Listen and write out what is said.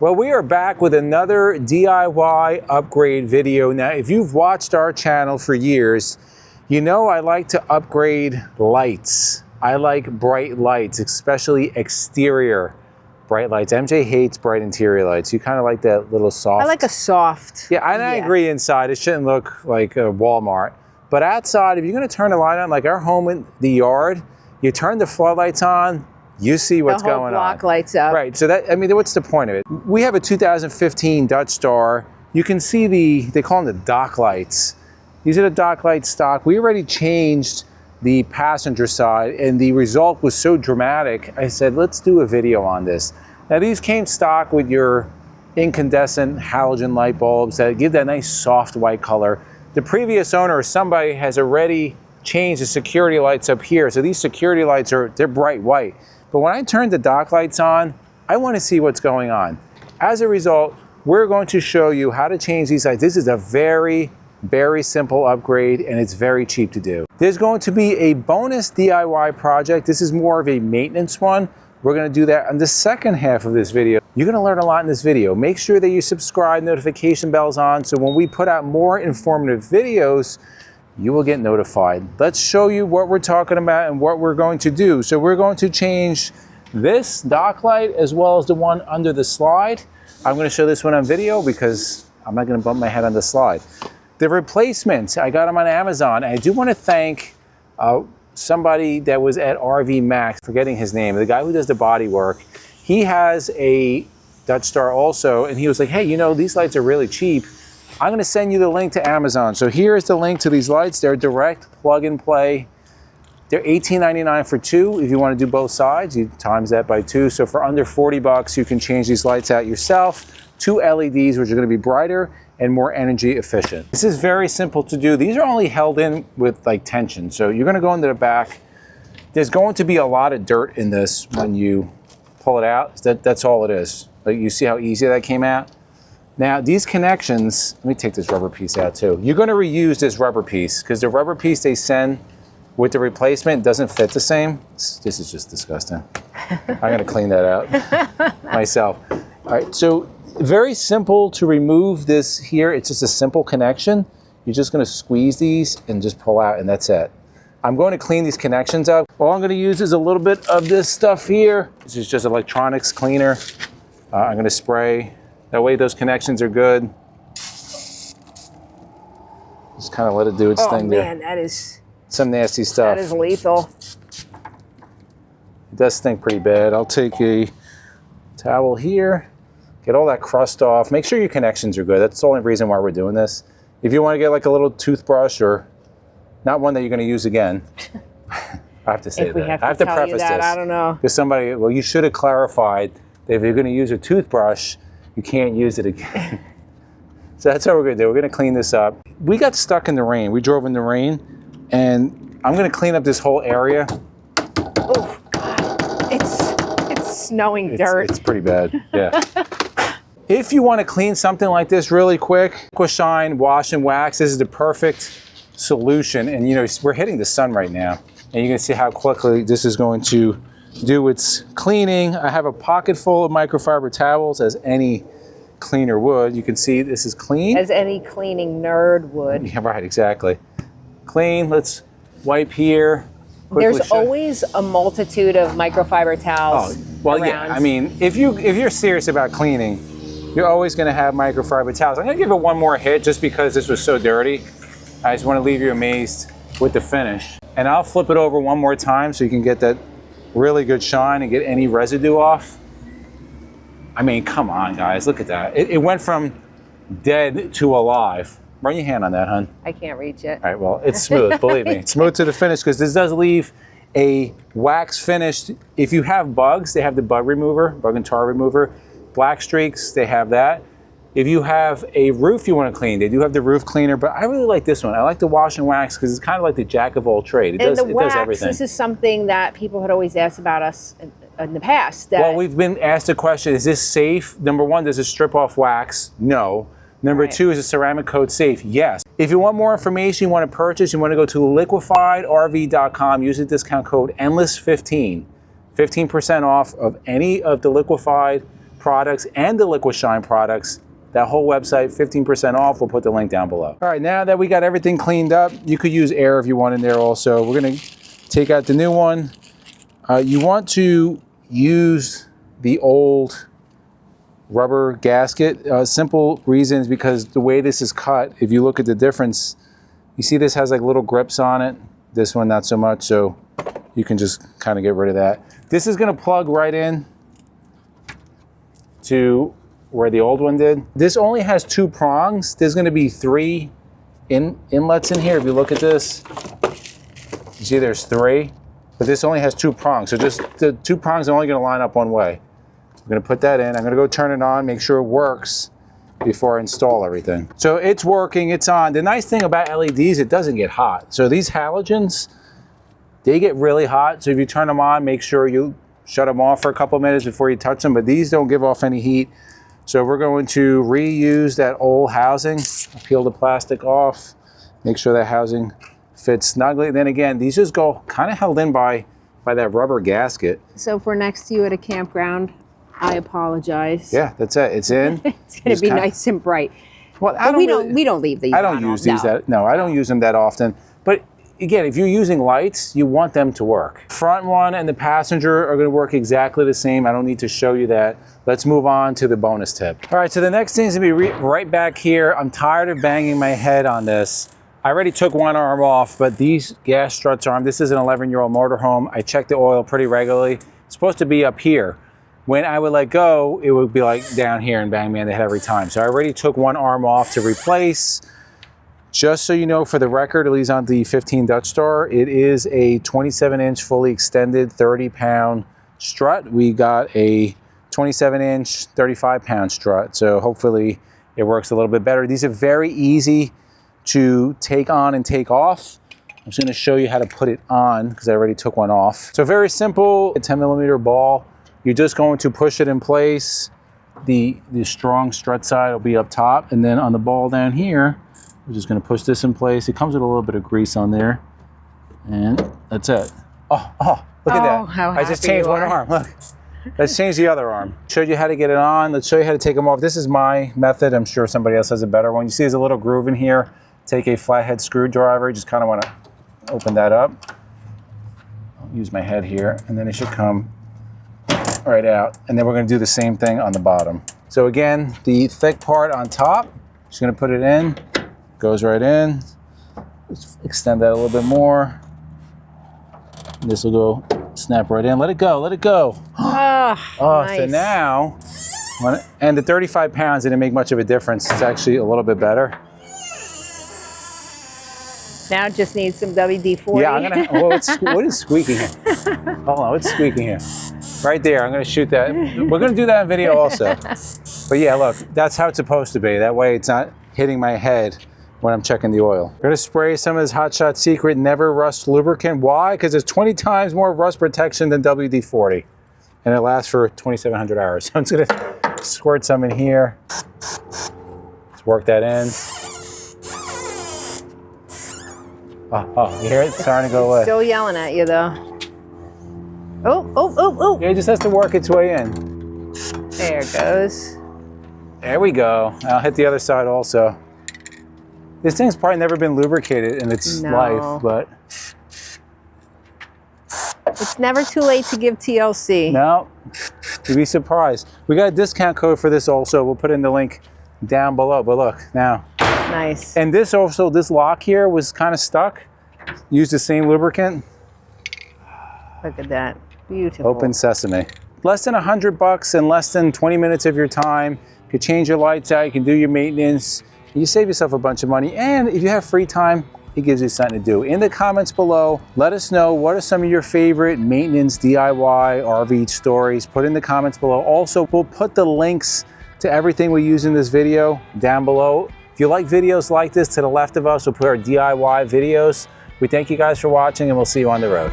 Well, we are back with another DIY upgrade video. Now, if you've watched our channel for years, you know I like to upgrade lights. I like bright lights, especially exterior bright lights. MJ hates bright interior lights. You kind of like that little soft. I like a soft. Yeah, and I agree inside. It shouldn't look like a Walmart. But outside, if you're going to turn the light on, like our home in the yard, you turn the floodlights on, you see what's going on. The whole block lights up. Right, so that, I mean, what's the point of it? We have a 2015 Dutch Star. You can see they call them the dock lights. These are the dock light stock. We already changed the passenger side and the result was so dramatic. I said, let's do a video on this. Now these came stock with your incandescent halogen light bulbs that give that nice soft white color. The previous owner or somebody has already changed the security lights up here. So these security lights they're bright white. But when I turn the dock lights on, I want to see what's going on. As a result, we're going to show you how to change these lights. This is a very simple upgrade and it's very cheap to do. There's going to be a bonus DIY project. This is more of a maintenance one. We're going to do that on the second half of this video. You're going to learn a lot in this video. Make sure that you subscribe, notification bells on, so when we put out more informative videos, you will get notified. Let's show you what we're talking about and what we're going to do. So we're going to change this dock light as well as the one under the slide. I'm going to show this one on video because I'm not going to bump my head on the slide. The replacements, I got them on Amazon. I do want to thank somebody that was at RV Max, forgetting his name, the guy who does the body work. He has a Dutch Star also, and he was like, hey, you know, these lights are really cheap. I'm going to send you the link to Amazon. So here's the link to these lights. They're direct plug and play. They're $18.99 for two. If you want to do both sides, you times that by two. So for under 40 bucks, you can change these lights out yourself. Two LEDs, which are going to be brighter and more energy efficient. This is very simple to do. These are only held in with like tension. So you're going to go into the back. There's going to be a lot of dirt in this when you pull it out. That's all it is. Like you see how easy that came out? Now these connections, let me take this rubber piece out too. You're going to reuse this rubber piece because the rubber piece they send with the replacement doesn't fit the same. This is just disgusting. I'm going to clean that out myself. All right, so very simple to remove this here. It's just a simple connection. You're just going to squeeze these and just pull out and that's it. I'm going to clean these connections up. All I'm going to use is a little bit of this stuff here. This is just electronics cleaner. I'm going to spray. That way those connections are good. Just kind of let it do its thing there. Oh man, that is some nasty stuff. That is lethal. It does stink pretty bad. I'll take a towel here, get all that crust off. Make sure your connections are good. That's the only reason why we're doing this. If you want to get like a little toothbrush or not one that you're going to use again. I have to say that. I have to preface this. I don't know. Because somebody, well, you should have clarified that if you're going to use a toothbrush, you can't use it again. So that's what we're going to do. We're going to clean this up. We got stuck in the rain. We drove in the rain, and I'm going to clean up this whole area. Oh, God. It's snowing dirt. It's pretty bad, yeah. If you want to clean something like this really quick, Aquashine Wash and Wax, this is the perfect solution. And you know, we're hitting the sun right now, and you can see how quickly this is going to do its cleaning. I have a pocket full of microfiber towels, as any cleaner would. You can see this is clean. As any cleaning nerd would. Yeah, right, exactly. Clean, let's wipe here. There's always a multitude of microfiber towels around. Yeah, I mean, if you're serious about cleaning, you're always gonna have microfiber towels. I'm gonna give it one more hit just because this was so dirty. I just wanna leave you amazed with the finish. And I'll flip it over one more time so you can get that really good shine and get any residue off. I mean, come on, guys, look at that. It went from dead to alive. Run your hand on that, hon. I can't reach it. All right, well, it's smooth, believe me. It's smooth to the finish because this does leave a wax finish. If you have bugs, they have the bug remover, bug and tar remover. Black streaks, they have that. If you have a roof you want to clean, they do have the roof cleaner, but I really like this one. I like the wash and wax because it's kind of like the jack of all trade. It does everything. This is something that people had always asked about us in the past. Well, we've been asked a question, is this safe? Number one, does it strip off wax? No. Number two, is a ceramic coat safe? Yes. If you want more information, you want to purchase, you want to go to liquefiedrv.com, use the discount code endless15, 15% off of any of the liquefied products and the Liquid Shine products. That whole website, 15% off. We'll put the link down below. All right, now that we got everything cleaned up, you could use air if you want in there also. We're gonna take out the new one. You want to use the old rubber gasket. Simple reason is because the way this is cut, if you look at the difference, you see this has like little grips on it. This one, not so much, so you can just kind of get rid of that. This is gonna plug right in to where the old one did. This only has 2 prongs. There's gonna be 3 inlets in here. If you look at this, you see there's 3, but this only has 2 prongs. So just the 2 prongs are only gonna line up one way. I'm gonna put that in. I'm gonna go turn it on, make sure it works before I install everything. So it's working, it's on. The nice thing about LEDs, it doesn't get hot. So these halogens, they get really hot. So if you turn them on, make sure you shut them off for a couple minutes before you touch them, but these don't give off any heat. So we're going to reuse that old housing, peel the plastic off, make sure that housing fits snugly. Then again, these just go kind of held in by that rubber gasket. So if we're next to you at a campground, I apologize. Yeah, that's it. It's in. It's going to be nice and bright. Well, we don't leave these. I don't use these I don't use them that often. But again, if you're using lights, you want them to work. Front one and the passenger are going to work exactly the same. I don't need to show you that. Let's move on to the bonus tip. All right, so the next thing is going to be right back here. I'm tired of banging my head on this. I already took one arm off, but these gas struts arm, this is an 11-year-old motorhome. I check the oil pretty regularly. It's supposed to be up here. When I would let go, it would be like down here and bang me in the head every time. So I already took one arm off to replace. Just so you know, for the record, at least on the 15 Dutch Star, it is a 27-inch fully extended 30-pound strut. We got a 27-inch 35-pound strut, so hopefully it works a little bit better. These are very easy to take on and take off. I'm just going to show you how to put it on because I already took one off. So very simple, a 10mm ball. You're just going to push it in place. The strong strut side will be up top, and then on the ball down here, we're just going to push this in place. It comes with a little bit of grease on there, and that's it. Oh, look at that. How I just changed one arm. Look, let's change the other arm. Showed you how to get it on. Let's show you how to take them off. This is my method. I'm sure somebody else has a better one. You see there's a little groove in here. Take a flathead screwdriver. Just kind of want to open that up. I'll use my head here, and then it should come right out. And then we're going to do the same thing on the bottom. So again, the thick part on top, just going to put it in. Goes right in. Let's extend that a little bit more. This will go snap right in. Let it go, let it go. Nice. So now, and the 35 pounds didn't make much of a difference. It's actually a little bit better. Now it just needs some WD-40. Yeah, I'm gonna, what is squeaking here? Hold on, what's squeaking here? Right there, I'm gonna shoot that. We're gonna do that in video also. But yeah, look, that's how it's supposed to be. That way it's not hitting my head when I'm checking the oil. We're gonna spray some of this Hotshot Secret Never Rust lubricant. Why? Because it's 20 times more rust protection than WD-40. And it lasts for 2,700 hours. So I'm just gonna squirt some in here. Let's work that in. Oh, you hear it? It's starting to go away. Still yelling at you though. Oh. Yeah, it just has to work its way in. There it goes. There we go. I'll hit the other side also. This thing's probably never been lubricated in its life, but it's never too late to give TLC. No, you'd be surprised. We got a discount code for this also. We'll put in the link down below, but look, now. Nice. And this also, this lock here was kind of stuck. Used the same lubricant. Look at that, beautiful. Open sesame. Less than $100 and less than 20 minutes of your time. You can change your lights out, you can do your maintenance. You save yourself a bunch of money, and if you have free time, it gives you something to do. In the comments below, let us know what are some of your favorite maintenance, DIY, RV stories. Put in the comments below. Also, we'll put the links to everything we use in this video down below. If you like videos like this, to the left of us, we'll put our DIY videos. We thank you guys for watching, and we'll see you on the road.